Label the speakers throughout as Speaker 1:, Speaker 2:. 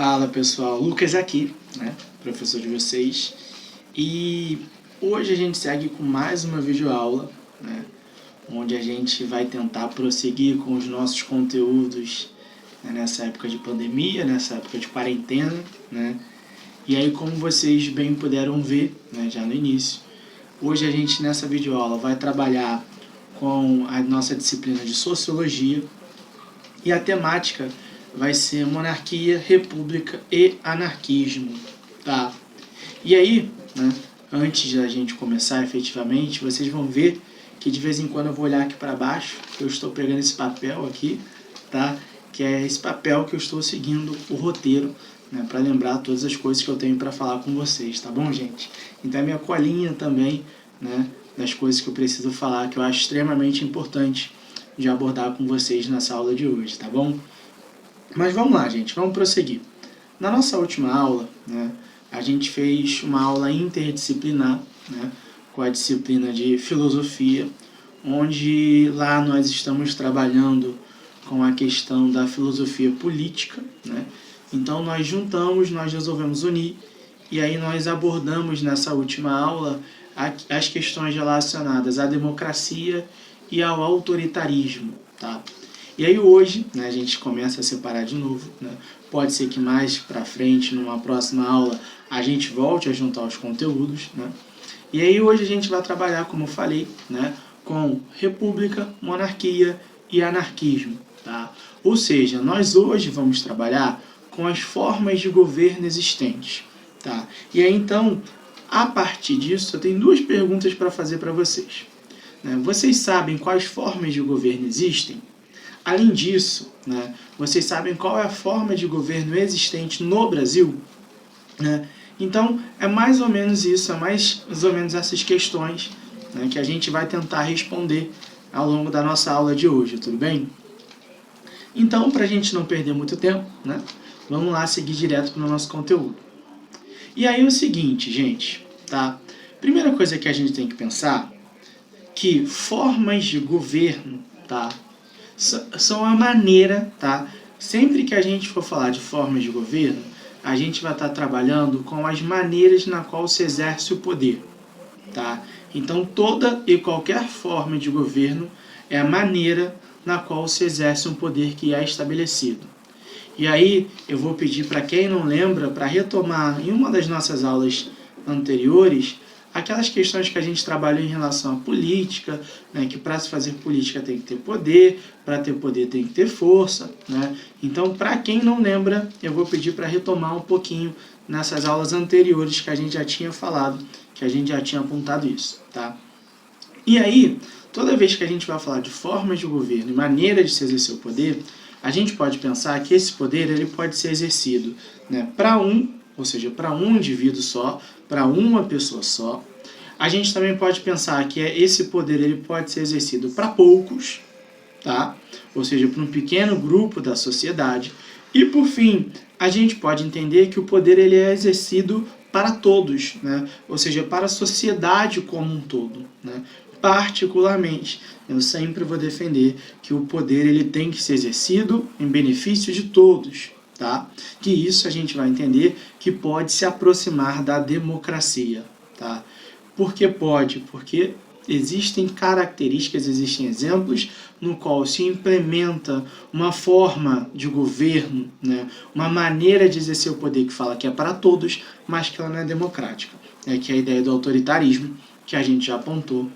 Speaker 1: Fala pessoal, Lucas aqui, né, professor de vocês, e hoje a gente segue com mais uma videoaula, né, onde a gente vai tentar prosseguir com os nossos conteúdos, né, nessa época de pandemia, nessa época de quarentena, né, e aí como vocês bem puderam ver, né, já no início, hoje a gente nessa videoaula vai trabalhar com a nossa disciplina de Sociologia e a temática vai ser monarquia, república e anarquismo, tá? E aí, né, antes da gente começar efetivamente, vocês vão ver que de vez em quando eu vou olhar aqui para baixo, eu estou pegando esse papel aqui, tá? Que é esse papel que eu estou seguindo o roteiro, né, para lembrar todas as coisas que eu tenho para falar com vocês, tá bom, gente? Então é minha colinha também, né, das coisas que eu preciso falar, que eu acho extremamente importante de abordar com vocês nessa aula de hoje, tá bom? Mas vamos lá, gente, vamos prosseguir. Na nossa última aula, né, a gente fez uma aula interdisciplinar, né, com a disciplina de filosofia, onde lá nós estamos trabalhando com a questão da filosofia política, né? Então nós juntamos, nós resolvemos unir, e aí nós abordamos nessa última aula as questões relacionadas à democracia e ao autoritarismo, tá? E aí hoje, né, a gente começa a separar de novo, né? Pode ser que mais para frente, numa próxima aula, a gente volte a juntar os conteúdos, né? E aí hoje a gente vai trabalhar, como eu falei, né, com república, monarquia e anarquismo, tá? Ou seja, nós hoje vamos trabalhar com as formas de governo existentes, tá? E aí então, a partir disso, eu tenho duas perguntas para fazer para vocês, né? Vocês sabem quais formas de governo existem? Além disso, né, vocês sabem qual é a forma de governo existente no Brasil? Né? Então, é mais ou menos isso, é mais ou menos essas questões, né, que a gente vai tentar responder ao longo da nossa aula de hoje, tudo bem? Então, para a gente não perder muito tempo, né, vamos lá seguir direto para o nosso conteúdo. E aí é o seguinte, gente, tá? Primeira coisa que a gente tem que pensar, que formas de governo, tá, são a maneira, tá? Sempre que a gente for falar de formas de governo, a gente vai estar trabalhando com as maneiras na qual se exerce o poder, tá? Então, toda e qualquer forma de governo é a maneira na qual se exerce um poder que é estabelecido. E aí, eu vou pedir para quem não lembra, para retomar em uma das nossas aulas anteriores, aquelas questões que a gente trabalhou em relação à política, né, que para se fazer política tem que ter poder, para ter poder tem que ter força, né? Então, para quem não lembra, eu vou pedir para retomar um pouquinho nessas aulas anteriores que a gente já tinha falado, que a gente já tinha apontado isso, tá? E aí, toda vez que a gente vai falar de formas de governo e maneira de se exercer o poder, a gente pode pensar que esse poder ele pode ser exercido, né, ou seja, para um indivíduo só, para uma pessoa só. A gente também pode pensar que esse poder ele pode ser exercido para poucos, tá? Ou seja, para um pequeno grupo da sociedade. E por fim, a gente pode entender que o poder ele é exercido para todos, né? Ou seja, para a sociedade como um todo, né? Particularmente, eu sempre vou defender que o poder ele tem que ser exercido em benefício de todos, tá? Que isso a gente vai entender que pode se aproximar da democracia, tá? Por que pode? Porque existem características, existem exemplos no qual se implementa uma forma de governo, né? Uma maneira de exercer o poder que fala que é para todos, mas que ela não é democrática. É que é a ideia do autoritarismo, que a gente já apontou,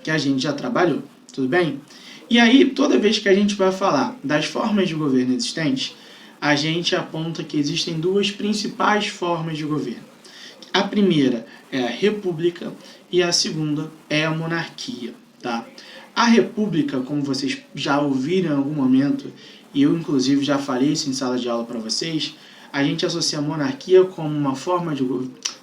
Speaker 1: que a gente já trabalhou, tudo bem? E aí, toda vez que a gente vai falar das formas de governo existentes, a gente aponta que existem duas principais formas de governo. A primeira é a república e a segunda é a monarquia, tá? A república, como vocês já ouviram em algum momento, e eu inclusive já falei isso em sala de aula para vocês, a gente associa a monarquia como uma forma de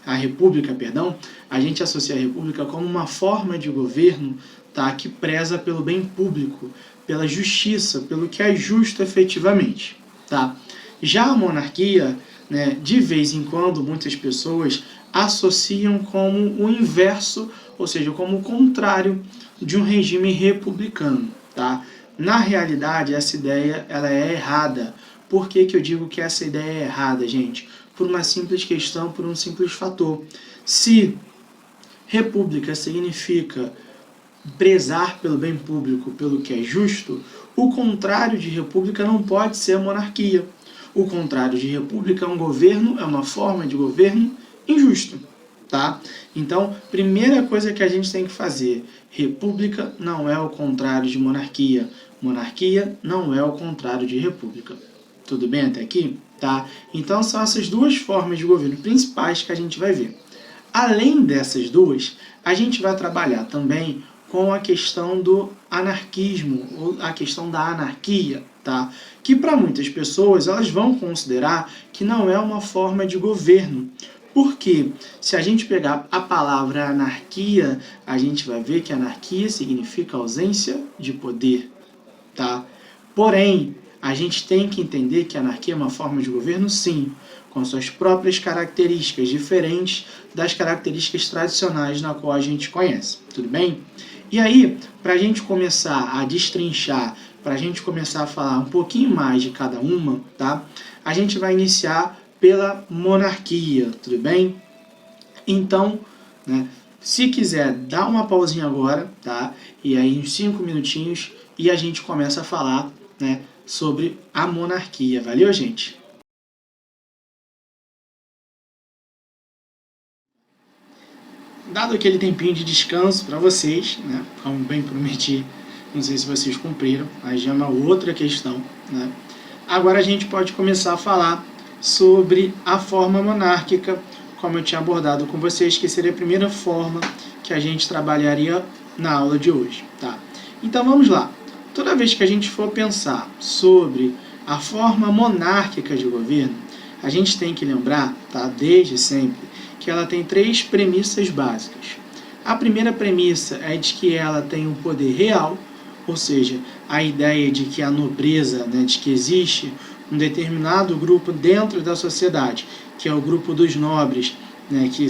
Speaker 1: a república, perdão, a gente associa a república como uma forma de governo, tá, que preza pelo bem público, pela justiça, pelo que é justo efetivamente, tá? Já a monarquia, né, de vez em quando muitas pessoas associam como o inverso, ou seja, como o contrário de um regime republicano, tá? Na realidade, essa ideia ela é errada, Por que eu digo que essa ideia é errada, gente? Por uma simples questão, por um simples fator. Se república significa prezar pelo bem público, pelo que é justo, o contrário de república não pode ser a monarquia. O contrário de república é um governo, é uma forma de governo injusto, tá? Então, primeira coisa que a gente tem que fazer, república não é o contrário de monarquia, monarquia não é o contrário de república. Tudo bem até aqui? Tá? Então, são essas duas formas de governo principais que a gente vai ver. Além dessas duas, a gente vai trabalhar também com a questão do anarquismo, ou a questão da anarquia, tá? Que para muitas pessoas elas vão considerar que não é uma forma de governo. Porque se a gente pegar a palavra anarquia, a gente vai ver que anarquia significa ausência de poder, tá? Porém, a gente tem que entender que a anarquia é uma forma de governo, sim, com suas próprias características, diferentes das características tradicionais na qual a gente conhece, tudo bem? E aí, para a gente começar a destrinchar, para a gente começar a falar um pouquinho mais de cada uma, tá? A gente vai iniciar pela monarquia, tudo bem? Então, né, se quiser, dá uma pausinha agora, tá? E aí, uns 5 minutinhos, e a gente começa a falar, né, sobre a monarquia. Valeu, gente? Dado aquele tempinho de descanso para vocês, né, como bem prometi, não sei se vocês cumpriram, mas já é uma outra questão, né? Agora a gente pode começar a falar sobre a forma monárquica, como eu tinha abordado com vocês, que seria a primeira forma que a gente trabalharia na aula de hoje, tá? Então vamos lá. Toda vez que a gente for pensar sobre a forma monárquica de governo, a gente tem que lembrar, tá, desde sempre, que ela tem 3 premissas básicas. A primeira premissa é de que ela tem um poder real, ou seja, a ideia de que a nobreza, né, de que existe um determinado grupo dentro da sociedade, que é o grupo dos nobres, né, que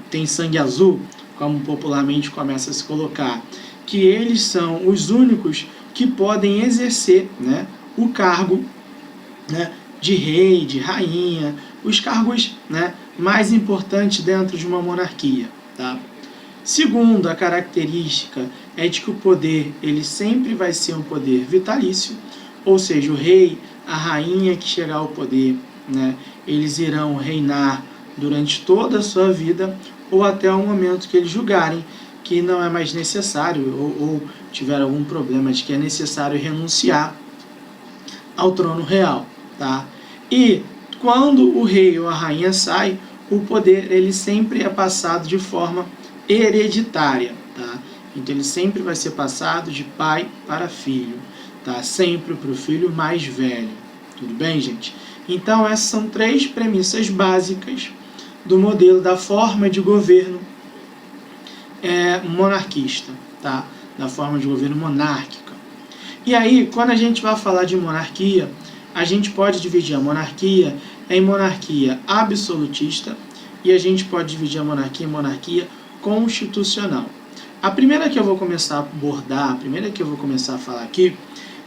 Speaker 1: tem sangue azul, como popularmente começa a se colocar, que eles são os únicos que podem exercer, né, o cargo, né, de rei, de rainha, os cargos, né, mais importantes dentro de uma monarquia, tá? Segundo, a característica é de que o poder ele sempre vai ser um poder vitalício, ou seja, o rei, a rainha que chegar ao poder, né, eles irão reinar durante toda a sua vida ou até o momento que eles julgarem que não é mais necessário ou tiver algum problema de que é necessário renunciar ao trono real, tá? E quando o rei ou a rainha sai, o poder ele sempre é passado de forma hereditária, tá? Então ele sempre vai ser passado de pai para filho, tá? Sempre para o filho mais velho, tudo bem, gente? Então essas são 3 premissas básicas do modelo da forma de governo monarquista, tá? Da forma de governo monárquica. E aí, quando a gente vai falar de monarquia, a gente pode dividir a monarquia em monarquia absolutista e a gente pode dividir a monarquia em monarquia constitucional. A primeira que eu vou começar a abordar, a primeira que eu vou começar a falar aqui,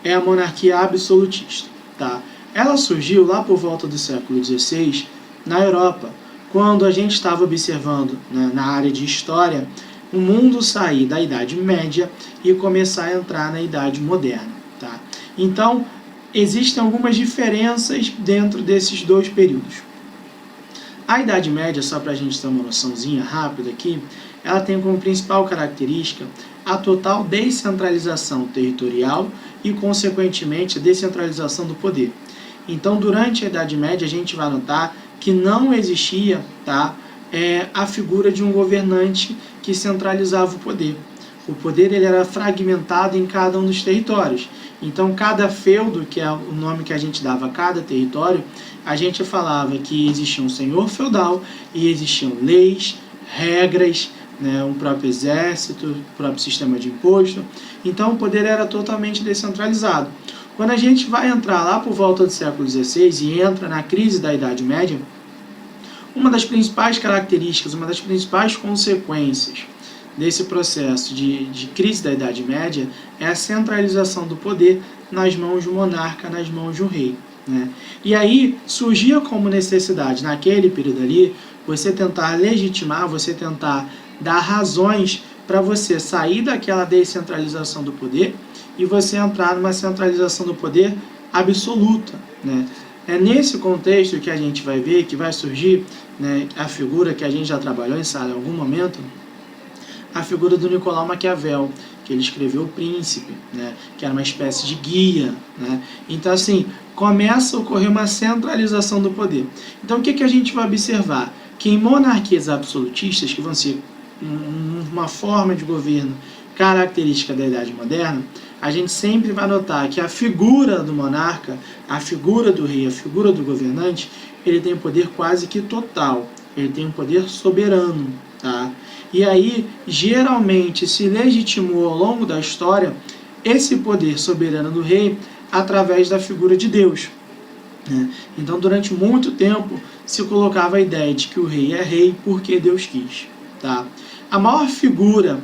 Speaker 1: é a monarquia absolutista, tá? Ela surgiu lá por volta do século XVI na Europa, quando a gente estava observando, né, na área de história, o mundo sair da Idade Média e começar a entrar na Idade Moderna, tá? Então, existem algumas diferenças dentro desses 2 períodos. A Idade Média, só para a gente ter uma noçãozinha rápida aqui, ela tem como principal característica a total descentralização territorial e, consequentemente, a descentralização do poder. Então, durante a Idade Média, a gente vai notar que não existia, tá, a figura de um governante que centralizava o poder. O poder ele era fragmentado em cada um dos territórios. Então, cada feudo, que é o nome que a gente dava a cada território, a gente falava que existia um senhor feudal e existiam leis, regras, né, um próprio exército, o próprio sistema de imposto. Então, o poder era totalmente descentralizado. Quando a gente vai entrar lá por volta do século XVI e entra na crise da Idade Média, uma das principais características, uma das principais consequências desse processo de crise da Idade Média é a centralização do poder nas mãos do monarca, nas mãos do rei, né? E aí surgia como necessidade, naquele período ali, você tentar legitimar, você tentar dar razões para você sair daquela descentralização do poder e você entrar numa centralização do poder absoluta, né? É nesse contexto que a gente vai ver que vai surgir, né, a figura que a gente já trabalhou em sala em algum momento, a figura do Nicolau Maquiavel, que ele escreveu O Príncipe, né, que era uma espécie de guia, né? Então, assim, começa a ocorrer uma centralização do poder. Então, o que a gente vai observar? Que em monarquias absolutistas, que vão ser uma forma de governo característica da Idade Moderna, a gente sempre vai notar que a figura do monarca, a figura do rei, a figura do governante, ele tem um poder quase que total, ele tem um poder soberano, tá? E aí, geralmente, se legitimou ao longo da história esse poder soberano do rei através da figura de Deus, né? Então, durante muito tempo, se colocava a ideia de que o rei é rei porque Deus quis, tá? A maior figura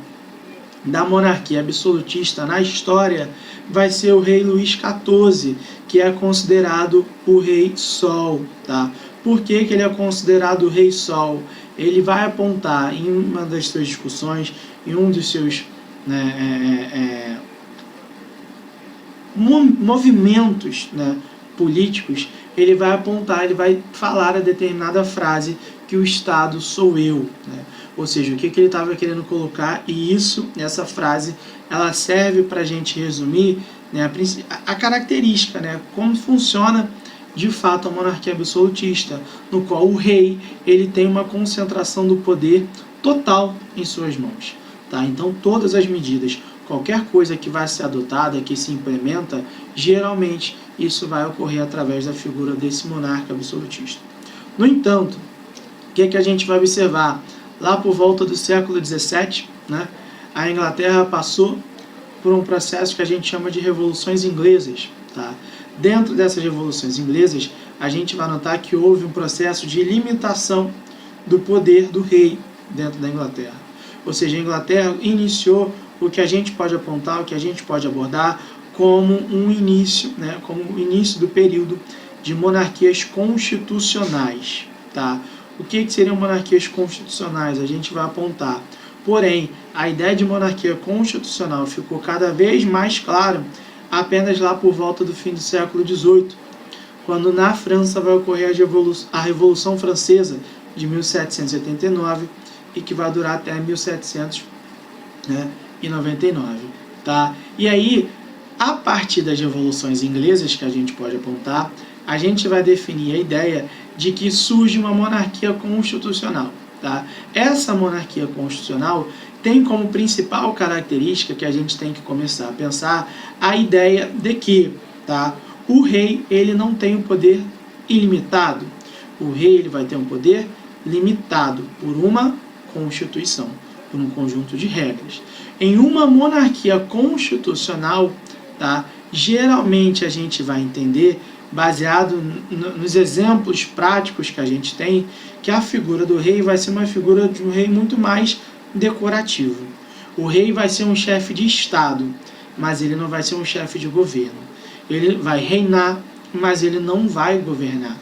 Speaker 1: da monarquia absolutista na história vai ser o rei Luís XIV, que é considerado o rei Sol, tá? Por que ele é considerado o rei Sol? Ele vai apontar em uma das suas discussões, em um dos seus, né, movimentos, né, políticos, ele vai apontar, ele vai falar a determinada frase que o Estado sou eu, né? Ou seja, o que ele estava querendo colocar, e isso, essa frase, ela serve para a gente resumir, né, a característica, né, como funciona de fato a monarquia absolutista, no qual o rei ele tem uma concentração do poder total em suas mãos, tá? Então todas as medidas, qualquer coisa que vai ser adotada, que se implementa, geralmente isso vai ocorrer através da figura desse monarca absolutista. No entanto, o que a gente vai observar? Lá por volta do século XVII, né, a Inglaterra passou por um processo que a gente chama de revoluções inglesas, tá? Dentro dessas revoluções inglesas, a gente vai notar que houve um processo de limitação do poder do rei dentro da Inglaterra. Ou seja, a Inglaterra iniciou o que a gente pode apontar, o que a gente pode abordar como um início, né, como o início do período de monarquias constitucionais, tá? O que seriam monarquias constitucionais? A gente vai apontar. Porém, a ideia de monarquia constitucional ficou cada vez mais clara apenas lá por volta do fim do século XVIII, quando na França vai ocorrer a Revolução Francesa de 1789 e que vai durar até 1799, tá? E aí, a partir das revoluções inglesas que a gente pode apontar, a gente vai definir a ideia de que surge uma monarquia constitucional, tá? Essa monarquia constitucional tem como principal característica que a gente tem que começar a pensar a ideia de que, tá, o rei ele não tem um poder ilimitado. O rei ele vai ter um poder limitado por uma constituição, por um conjunto de regras. Em uma monarquia constitucional, tá, geralmente a gente vai entender, baseado nos exemplos práticos que a gente tem, que a figura do rei vai ser uma figura de um rei muito mais decorativo. O rei vai ser um chefe de Estado, mas ele não vai ser um chefe de governo. Ele vai reinar, mas ele não vai governar,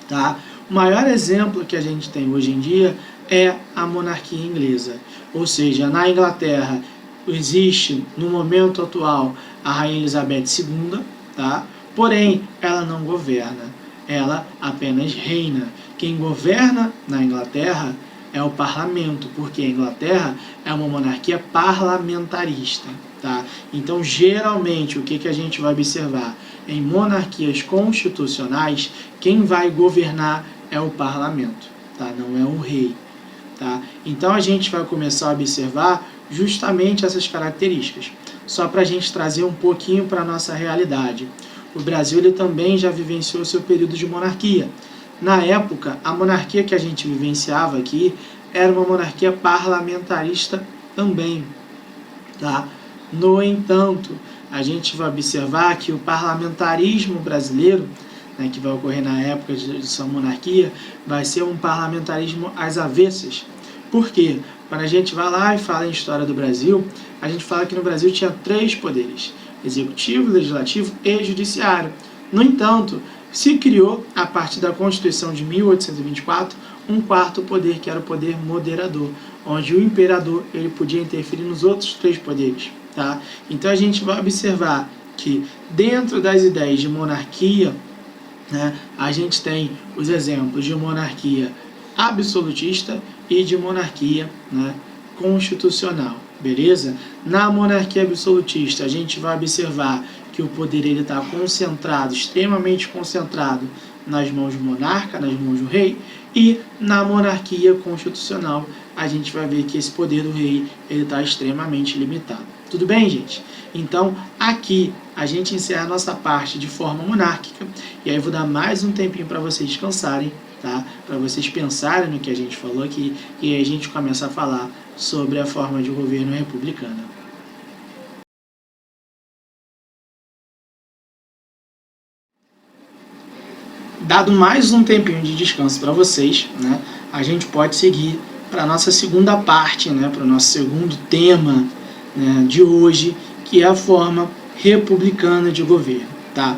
Speaker 1: tá? O maior exemplo que a gente tem hoje em dia é a monarquia inglesa. Ou seja, na Inglaterra existe, no momento atual, a Rainha Elizabeth II, tá? Porém, ela não governa, ela apenas reina. Quem governa na Inglaterra é o parlamento, porque a Inglaterra é uma monarquia parlamentarista, tá? Então, geralmente, o que a gente vai observar? Em monarquias constitucionais, quem vai governar é o parlamento, tá? Não é o rei, tá? Então, a gente vai começar a observar justamente essas características, só para a gente trazer um pouquinho para a nossa realidade. O Brasil ele também já vivenciou seu período de monarquia. Na época, a monarquia que a gente vivenciava aqui era uma monarquia parlamentarista também, tá? No entanto, a gente vai observar que o parlamentarismo brasileiro, né, que vai ocorrer na época de sua monarquia, vai ser um parlamentarismo às avessas. Por quê? Quando a gente vai lá e fala em história do Brasil, a gente fala que no Brasil tinha 3 poderes: executivo, legislativo e judiciário. No entanto, se criou, a partir da Constituição de 1824, um quarto poder, que era o poder moderador, onde o imperador ele podia interferir nos outros 3 poderes. Tá? Então a gente vai observar que dentro das ideias de monarquia, né, a gente tem os exemplos de monarquia absolutista e de monarquia, né, constitucional, beleza? Na monarquia absolutista, a gente vai observar que o poder está concentrado, extremamente concentrado nas mãos do monarca, nas mãos do rei, e na monarquia constitucional, a gente vai ver que esse poder do rei está extremamente limitado. Tudo bem, gente? Então, aqui a gente encerra a nossa parte de forma monárquica, e aí eu vou dar mais um tempinho para vocês descansarem, tá? Para vocês pensarem no que a gente falou aqui, e aí a gente começa a falar sobre a forma de governo republicana. Dado mais um tempinho de descanso para vocês, né, a gente pode seguir para a nossa segunda parte, né, para o nosso segundo tema, né, de hoje, que é a forma republicana de governo. Tá?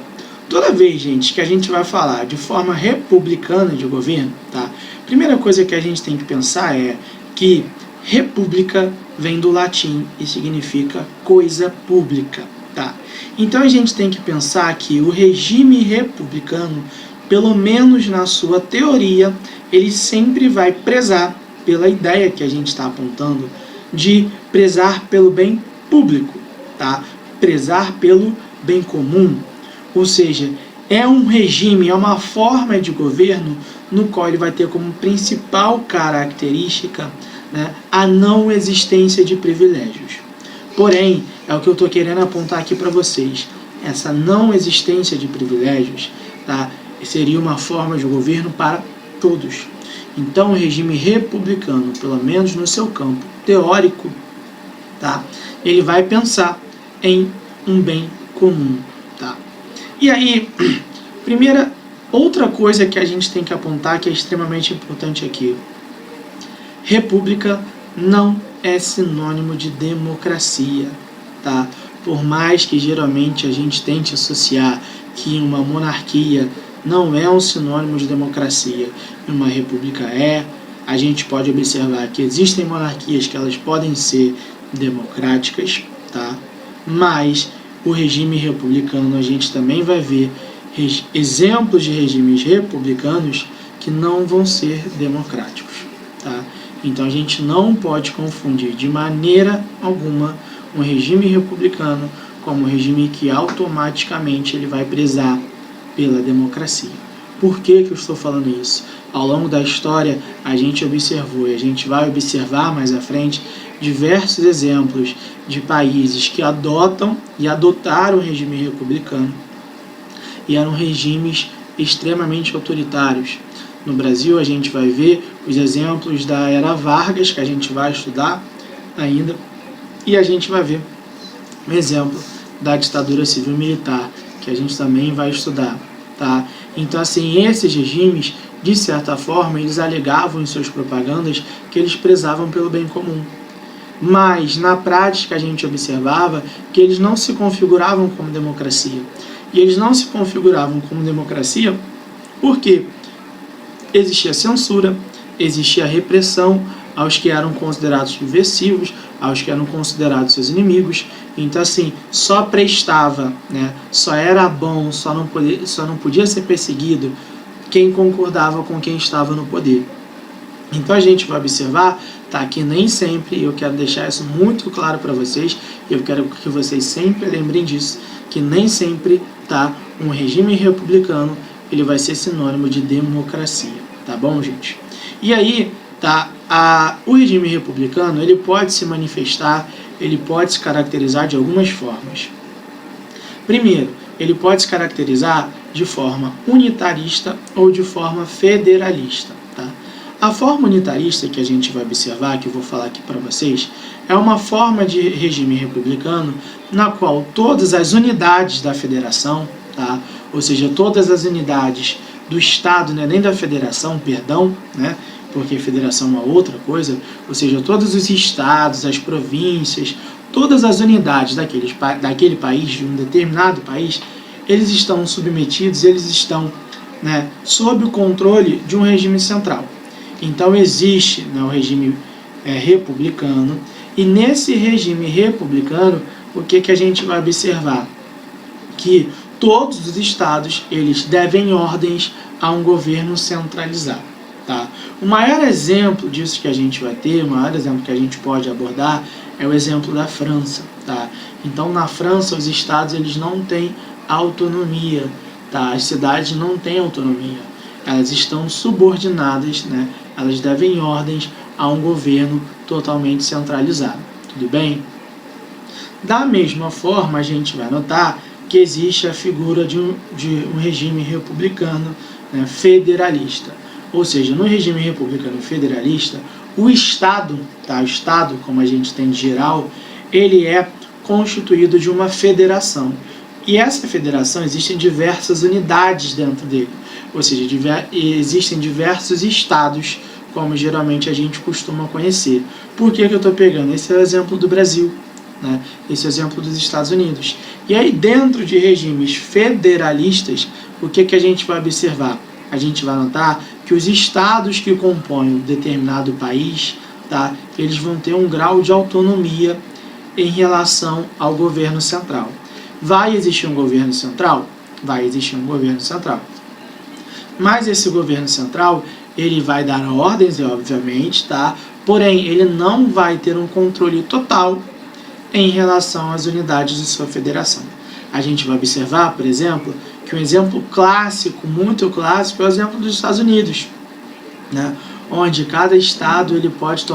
Speaker 1: Toda vez, gente, que a gente vai falar de forma republicana de governo, tá, a primeira coisa que a gente tem que pensar é que república vem do latim e significa coisa pública. Tá? Então a gente tem que pensar que o regime republicano, pelo menos na sua teoria, ele sempre vai prezar pela ideia que a gente está apontando de prezar pelo bem público, tá? Prezar pelo bem comum. Ou seja, é um regime, é uma forma de governo no qual ele vai ter como principal característica, né, a não existência de privilégios. Porém, é o que eu estou querendo apontar aqui para vocês. Essa não existência de privilégios, tá, seria uma forma de governo para todos. Então, o regime republicano, pelo menos no seu campo teórico, tá, ele vai pensar em um bem comum. Tá? E aí, outra coisa que a gente tem que apontar, que é extremamente importante aqui: república não é sinônimo de democracia. Tá? Por mais que geralmente a gente tente associar que uma monarquia não é um sinônimo de democracia, uma república é, a gente pode observar que existem monarquias que elas podem ser democráticas, tá? Mas o regime republicano, a gente também vai ver exemplos de regimes republicanos que não vão ser democráticos, tá? Então a gente não pode confundir de maneira alguma um regime republicano como um regime que automaticamente ele vai prezar pela democracia. Por que eu estou falando isso? Ao longo da história, a gente observou, e a gente vai observar mais à frente, diversos exemplos de países que adotam e adotaram o regime republicano e eram regimes extremamente autoritários. No Brasil, a gente vai ver os exemplos da Era Vargas, que a gente vai estudar ainda, e a gente vai ver um exemplo da ditadura civil-militar, que a gente também vai estudar, tá? Então, assim, esses regimes, de certa forma, eles alegavam em suas propagandas que eles prezavam pelo bem comum. Mas, na prática, a gente observava que eles não se configuravam como democracia. E eles não se configuravam como democracia porque existia censura, existia repressão aos que eram considerados subversivos, aos que eram considerados seus inimigos. Então, assim, só prestava, né, só era bom, só não podia ser perseguido quem concordava com quem estava no poder. Então, a gente vai observar, tá, que nem sempre, eu quero deixar isso muito claro para vocês, e eu quero que vocês sempre lembrem disso, que nem sempre, tá, um regime republicano ele vai ser sinônimo de democracia, tá bom, gente? E aí, tá, o regime republicano ele pode se manifestar, ele pode se caracterizar de algumas formas. Primeiro, ele pode se caracterizar de forma unitarista ou de forma federalista. Tá? A forma unitarista que a gente vai observar, que eu vou falar aqui para vocês, é uma forma de regime republicano na qual todas as unidades da federação, tá? Ou seja, todas as unidades do Estado, né, nem da federação, perdão, né, porque federação é uma outra coisa, ou seja, todos os estados, as províncias, todas as unidades daquele país, de um determinado país, eles estão submetidos, eles estão, né, sob o controle de um regime central. Então existe, né, o regime republicano, e nesse regime republicano, o que a gente vai observar? Que todos os estados, eles devem ordens a um governo centralizado. Tá? O maior exemplo disso que a gente vai ter, o maior exemplo que a gente pode abordar é o exemplo da França. Tá? Então, na França, os estados eles não têm autonomia, tá? As cidades não têm autonomia, elas estão subordinadas, né? Elas devem ordens a um governo totalmente centralizado. Tudo bem? Da mesma forma, a gente vai notar que existe a figura de um regime republicano, né, federalista. Ou seja, no regime republicano federalista, o Estado, tá, o Estado, como a gente tem de geral, ele é constituído de uma federação. E essa federação, existem diversas unidades dentro dele. Ou seja, existem diversos estados, como geralmente a gente costuma conhecer. Por que eu estou pegando? Esse é o exemplo do Brasil, né? Esse é o exemplo dos Estados Unidos. E aí, dentro de regimes federalistas, o que a gente vai observar? A gente vai notar que os estados que compõem um determinado país, tá, eles vão ter um grau de autonomia em relação ao governo central. Vai existir um governo central? Vai existir um governo central. Mas esse governo central, ele vai dar ordens, obviamente, tá? Porém, ele não vai ter um controle total em relação às unidades de sua federação. A gente vai observar, por exemplo, que um exemplo clássico, muito clássico, é o exemplo dos Estados Unidos, né? Onde cada estado ele pode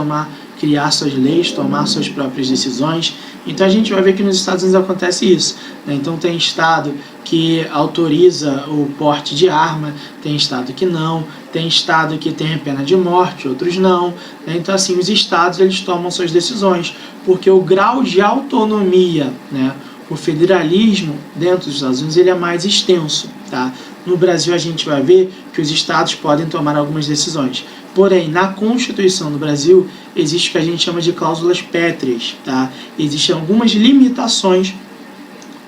Speaker 1: criar suas leis, tomar suas próprias decisões. Então a gente vai ver que nos Estados Unidos acontece isso, né? Então tem estado que autoriza o porte de arma, tem estado que não, tem estado que tem a pena de morte, outros não, né? Então assim, os estados eles tomam suas decisões, porque o grau de autonomia, né, o federalismo dentro dos Estados Unidos ele é mais extenso. Tá? No Brasil a gente vai ver que os estados podem tomar algumas decisões. Porém, na Constituição do Brasil existe o que a gente chama de cláusulas pétreas. Tá? Existem algumas limitações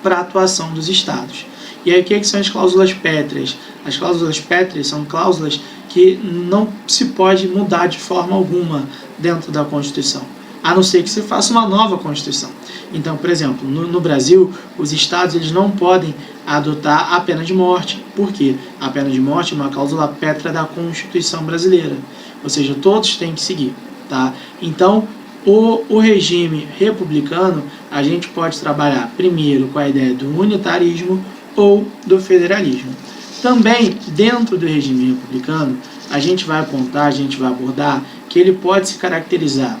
Speaker 1: para a atuação dos estados. E aí o que são as cláusulas pétreas? As cláusulas pétreas são cláusulas que não se pode mudar de forma alguma dentro da Constituição, a não ser que se faça uma nova Constituição. Então, por exemplo, no Brasil, os estados eles não podem adotar a pena de morte. Por quê? A pena de morte é uma cláusula pétrea da Constituição brasileira. Ou seja, todos têm que seguir. Tá? Então, o regime republicano, a gente pode trabalhar primeiro com a ideia do unitarismo ou do federalismo. Também, dentro do regime republicano, a gente vai apontar, a gente vai abordar que ele pode se caracterizar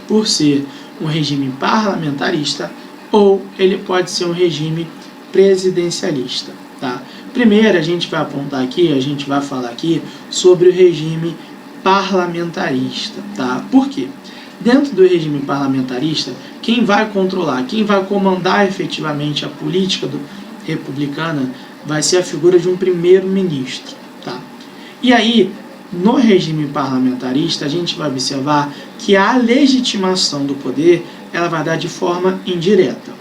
Speaker 1: por ser um regime parlamentarista ou ele pode ser um regime presidencialista. Tá? Primeiro, a gente vai apontar aqui, a gente vai falar aqui sobre o regime parlamentarista. Tá? Por quê? Dentro do regime parlamentarista, quem vai controlar, quem vai comandar efetivamente a política republicana vai ser a figura de um primeiro-ministro. Tá? E aí, no regime parlamentarista, a gente vai observar que a legitimação do poder ela vai dar de forma indireta.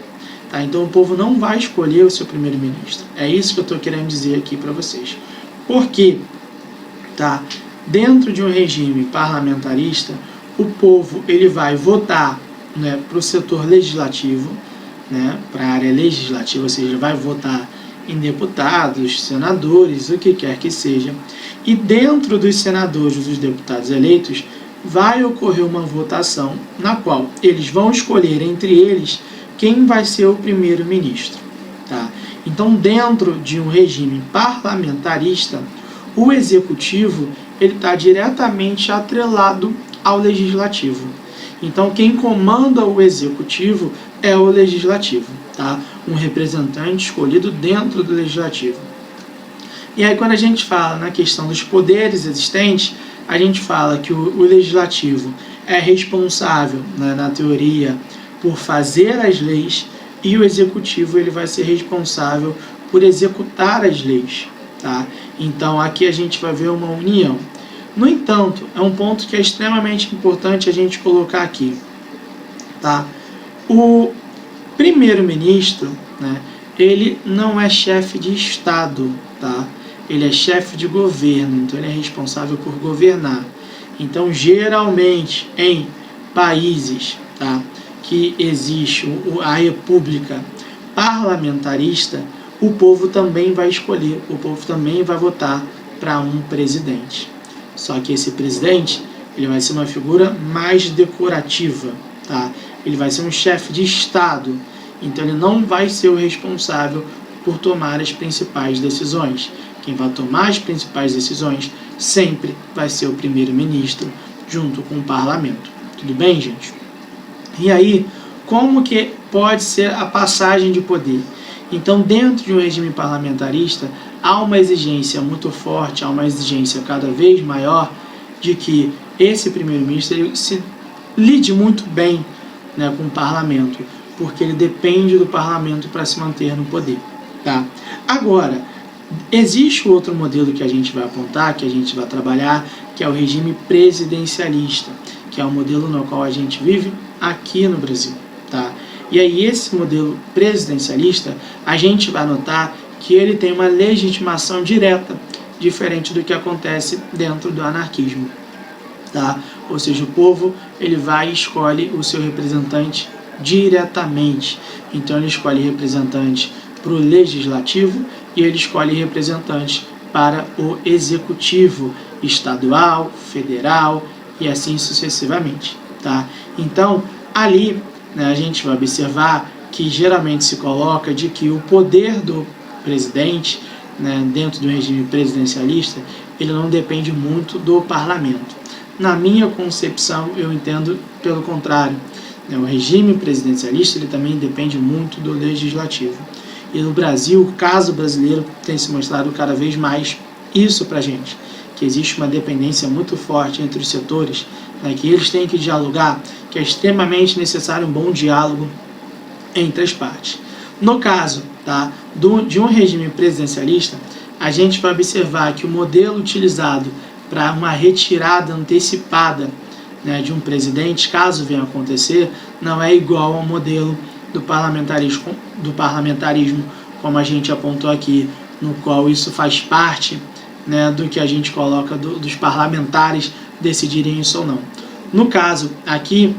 Speaker 1: Tá? Então, o povo não vai escolher o seu primeiro-ministro. É isso que eu estou querendo dizer aqui para vocês. Por quê? Tá? Dentro de um regime parlamentarista, o povo ele vai votar, né, para o setor legislativo, né, para a área legislativa, ou seja, vai votar em deputados, senadores, o que quer que seja. E dentro dos senadores e dos deputados eleitos, vai ocorrer uma votação na qual eles vão escolher entre eles quem vai ser o primeiro-ministro. Tá? Então, dentro de um regime parlamentarista, o executivo ele está diretamente atrelado ao legislativo. Então, quem comanda o executivo é o legislativo, tá? Um representante escolhido dentro do legislativo. E aí, quando a gente fala na questão dos poderes existentes, a gente fala que o legislativo é responsável, né, na teoria, por fazer as leis e o executivo ele vai ser responsável por executar as leis. Tá? Então, aqui a gente vai ver uma união. No entanto, é um ponto que é extremamente importante a gente colocar aqui. Tá? O primeiro-ministro, né, ele não é chefe de Estado, tá? Ele é chefe de governo, então ele é responsável por governar. Então, geralmente, em países, tá, que existe a república parlamentarista, o povo também vai escolher, o povo também vai votar para um presidente. Só que esse presidente, ele vai ser uma figura mais decorativa, tá? Ele vai ser um chefe de Estado, então ele não vai ser o responsável por tomar as principais decisões. Quem vai tomar as principais decisões sempre vai ser o primeiro-ministro, junto com o parlamento. Tudo bem, gente? E aí, como que pode ser a passagem de poder? Então, dentro de um regime parlamentarista, há uma exigência muito forte, há uma exigência cada vez maior de que esse primeiro-ministro se lide muito bem, né, com o parlamento, porque ele depende do parlamento para se manter no poder. Tá? Agora, existe outro modelo que a gente vai apontar, que a gente vai trabalhar, que é o regime presidencialista, que é o modelo no qual a gente vive aqui no Brasil. Tá? E aí esse modelo presidencialista, a gente vai notar que ele tem uma legitimação direta, diferente do que acontece dentro do anarquismo. Tá? Ou seja, o povo ele vai e escolhe o seu representante diretamente. Então ele escolhe representante para o legislativo e ele escolhe representante para o executivo estadual, federal e assim sucessivamente. Tá? Então ali, né, a gente vai observar que geralmente se coloca de que o poder do presidente, né, dentro do regime presidencialista, ele não depende muito do parlamento. Na minha concepção, eu entendo pelo contrário. O regime presidencialista ele também depende muito do legislativo. E no Brasil, o caso brasileiro tem se mostrado cada vez mais isso para a gente, que existe uma dependência muito forte entre os setores, né, que eles têm que dialogar, que é extremamente necessário um bom diálogo entre as partes. No caso, tá, de um regime presidencialista, a gente vai observar que o modelo utilizado para uma retirada antecipada, né, de um presidente, caso venha a acontecer, não é igual ao modelo do parlamentarismo, como a gente apontou aqui, no qual isso faz parte, né, do que a gente coloca dos parlamentares decidirem isso ou não. No caso aqui,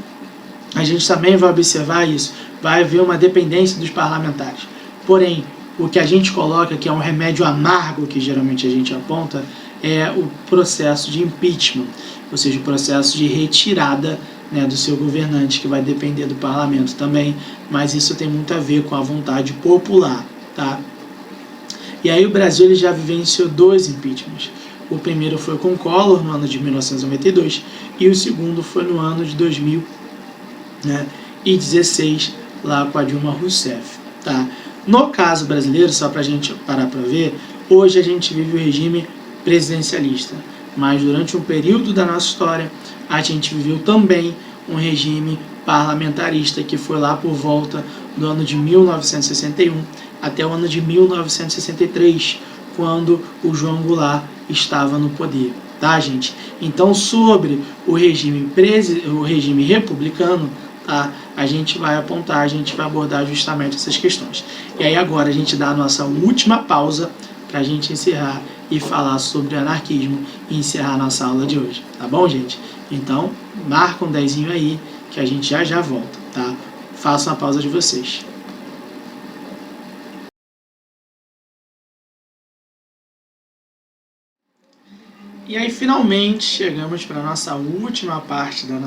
Speaker 1: a gente também vai observar isso, vai haver uma dependência dos parlamentares. Porém, o que a gente coloca, que é um remédio amargo, que geralmente a gente aponta, é o processo de impeachment, ou seja, o processo de retirada, né, do seu governante, que vai depender do parlamento também, mas isso tem muito a ver com a vontade popular. Tá? E aí o Brasil ele já vivenciou 2 impeachments. O primeiro foi com Collor, no ano de 1992, e o segundo foi no ano de 2016, lá com a Dilma Rousseff. Tá? No caso brasileiro, só para a gente parar para ver, hoje a gente vive o regime presidencialista, mas durante um período da nossa história, a gente viveu também um regime parlamentarista, que foi lá por volta do ano de 1961 até o ano de 1963, quando o João Goulart estava no poder. Tá, gente? Então, sobre o regime republicano, tá, a gente vai apontar, a gente vai abordar justamente essas questões. E aí agora a gente dá a nossa última pausa para a gente encerrar e falar sobre anarquismo e encerrar a nossa aula de hoje. Tá bom, gente? Então, marca um 10zinho aí, que a gente já volta, tá? Façam a pausa de vocês. E aí, finalmente, chegamos para a nossa última parte da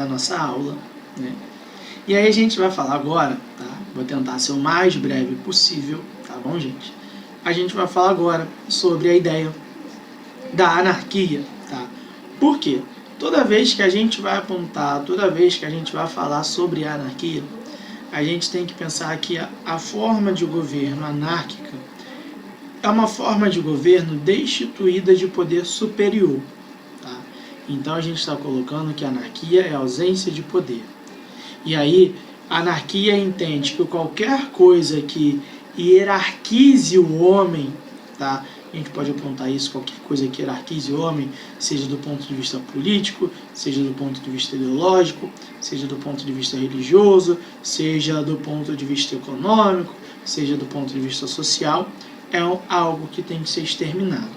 Speaker 1: nossa aula, né? E aí a gente vai falar agora, tá? Vou tentar ser o mais breve possível, tá bom, gente? A gente vai falar agora sobre a ideia da anarquia, tá? Por quê? Toda vez que a gente vai apontar, toda vez que a gente vai falar sobre a anarquia, a gente tem que pensar que a forma de governo anárquica é uma forma de governo destituída de poder superior. Tá? Então a gente está colocando que a anarquia é a ausência de poder. E aí a anarquia entende que qualquer coisa que hierarquize o homem, tá? A gente pode apontar isso, qualquer coisa que hierarquize o homem, seja do ponto de vista político, seja do ponto de vista ideológico, seja do ponto de vista religioso, seja do ponto de vista econômico, seja do ponto de vista social, é algo que tem que ser exterminado.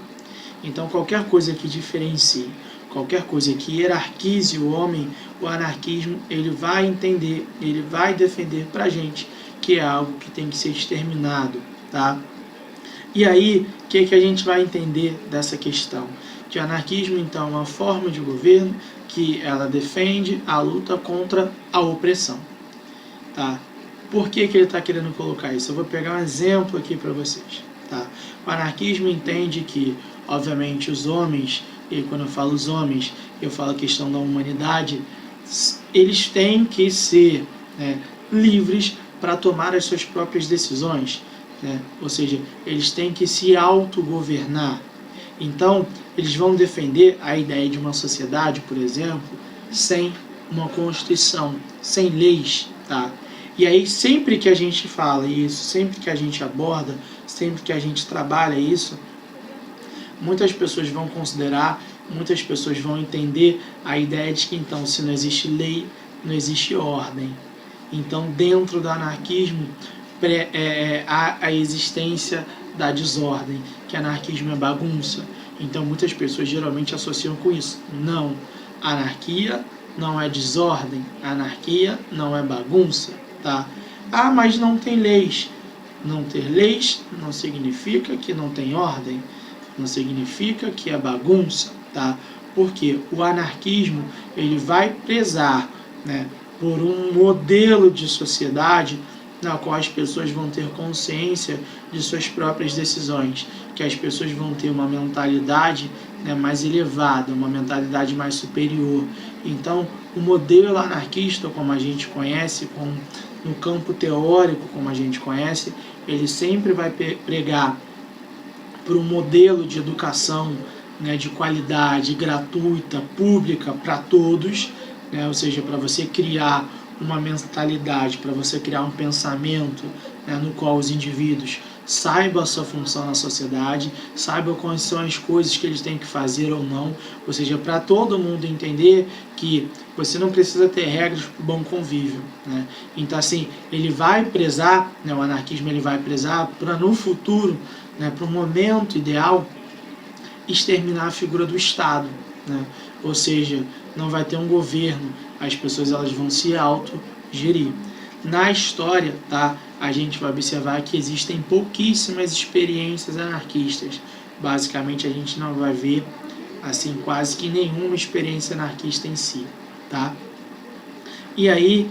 Speaker 1: Então, qualquer coisa que diferencie, qualquer coisa que hierarquize o homem, o anarquismo, ele vai entender, ele vai defender para a gente que é algo que tem que ser exterminado, tá? E aí, o que a gente vai entender dessa questão? Que o anarquismo, então, é uma forma de governo que ela defende a luta contra a opressão, tá? Por que ele está querendo colocar isso? Eu vou pegar um exemplo aqui para vocês, tá? O anarquismo entende que, obviamente, os homens, e quando eu falo os homens, eu falo a questão da humanidade, eles têm que ser, né, livres para tomar as suas próprias decisões, né? Ou seja, eles têm que se autogovernar. Então, eles vão defender a ideia de uma sociedade, por exemplo, sem uma constituição, sem leis, tá? E aí, sempre que a gente fala isso, sempre que a gente aborda, sempre que a gente trabalha isso, muitas pessoas vão considerar, muitas pessoas vão entender a ideia de que, então, se não existe lei, não existe ordem. Então, dentro do anarquismo, há a existência da desordem, que anarquismo é bagunça. Então, muitas pessoas geralmente associam com isso. Não, anarquia não é desordem, anarquia não é bagunça, tá? Ah, mas não tem leis. Não ter leis não significa que não tem ordem, não significa que é bagunça, tá? Porque o anarquismo, ele vai prezar, né, por um modelo de sociedade na qual as pessoas vão ter consciência de suas próprias decisões, que as pessoas vão ter uma mentalidade, né, mais elevada, uma mentalidade mais superior. Então, o modelo anarquista, como a gente conhece, no campo teórico, como a gente conhece, ele sempre vai pregar por um modelo de educação, né, de qualidade, gratuita, pública para todos, né, ou seja, para você criar uma mentalidade, para você criar um pensamento, né, no qual os indivíduos saibam a sua função na sociedade, saibam quais são as coisas que eles têm que fazer ou não, ou seja, para todo mundo entender que você não precisa ter regras para o bom convívio, né? Então, assim, ele vai prezar, né, o anarquismo ele vai prezar para no futuro, né, para o momento ideal, exterminar a figura do Estado, né? Ou seja, não vai ter um governo, as pessoas elas vão se autogerir. Na história, tá, a gente vai observar que existem pouquíssimas experiências anarquistas. Basicamente, a gente não vai ver assim quase que nenhuma experiência anarquista em si, tá? E aí,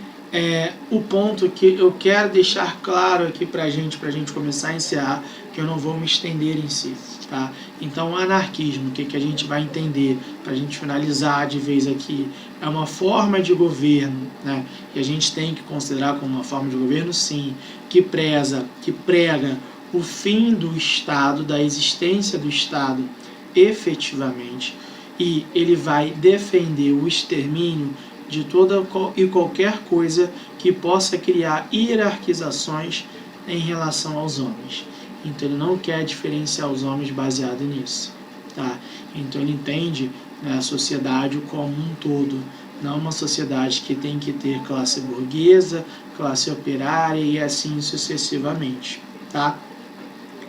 Speaker 1: o ponto que eu quero deixar claro aqui pra gente começar a encerrar, que eu não vou me estender em si, tá? Então, o anarquismo, o que a gente vai entender, pra gente finalizar de vez aqui, é uma forma de governo, né? E a gente tem que considerar como uma forma de governo, sim, que prega o fim do Estado, da existência do Estado efetivamente, e ele vai defender o extermínio de toda e qualquer coisa que possa criar hierarquizações em relação aos homens. Então ele não quer diferenciar os homens baseado nisso, tá? Então ele entende, né, a sociedade como um todo, não uma sociedade que tem que ter classe burguesa, classe operária e assim sucessivamente, tá?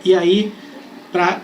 Speaker 1: E aí, para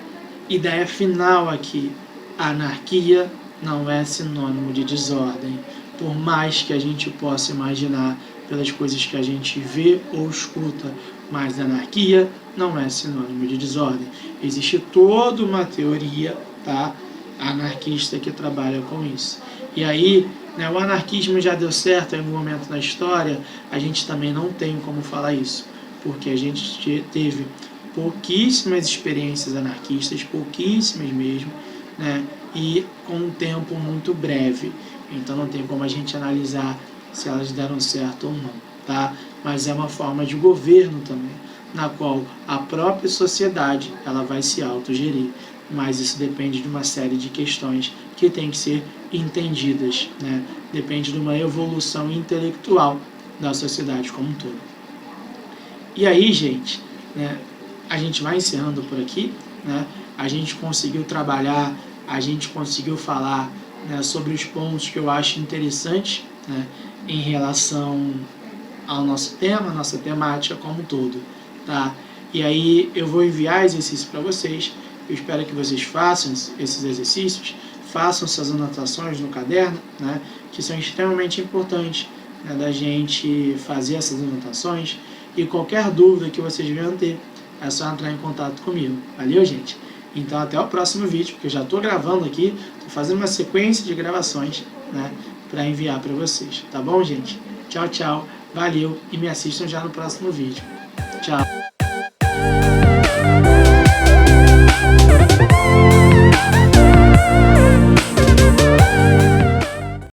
Speaker 1: ideia final aqui, a anarquia não é sinônimo de desordem, por mais que a gente possa imaginar pelas coisas que a gente vê ou escuta, mas a anarquia não é sinônimo de desordem. Existe toda uma teoria, tá, anarquista que trabalha com isso. E aí, né, o anarquismo já deu certo em algum momento na história, a gente também não tem como falar isso, porque a gente teve pouquíssimas experiências anarquistas, pouquíssimas mesmo, né, e com um tempo muito breve. Então não tem como a gente analisar se elas deram certo ou não, tá? Mas é uma forma de governo também, na qual a própria sociedade ela vai se autogerir. Mas isso depende de uma série de questões que tem que ser entendidas, né? Depende de uma evolução intelectual da sociedade como um todo. E aí, gente, né, a gente vai encerrando por aqui, né? A gente conseguiu trabalhar, a gente conseguiu falar, né, sobre os pontos que eu acho interessantes, né, em relação ao nosso tema, nossa temática como um todo. tá? E aí eu vou enviar exercícios para vocês. Eu espero que vocês façam esses exercícios, façam suas anotações no caderno, né? Que são extremamente importantes, né, da gente fazer essas anotações. E qualquer dúvida que vocês venham ter, é só entrar em contato comigo. Valeu, gente? Então até o próximo vídeo, porque eu já estou gravando aqui, estou fazendo uma sequência de gravações, né, para enviar para vocês. Tá bom, gente? Tchau, tchau. Valeu e me assistam já no próximo vídeo. Tchau.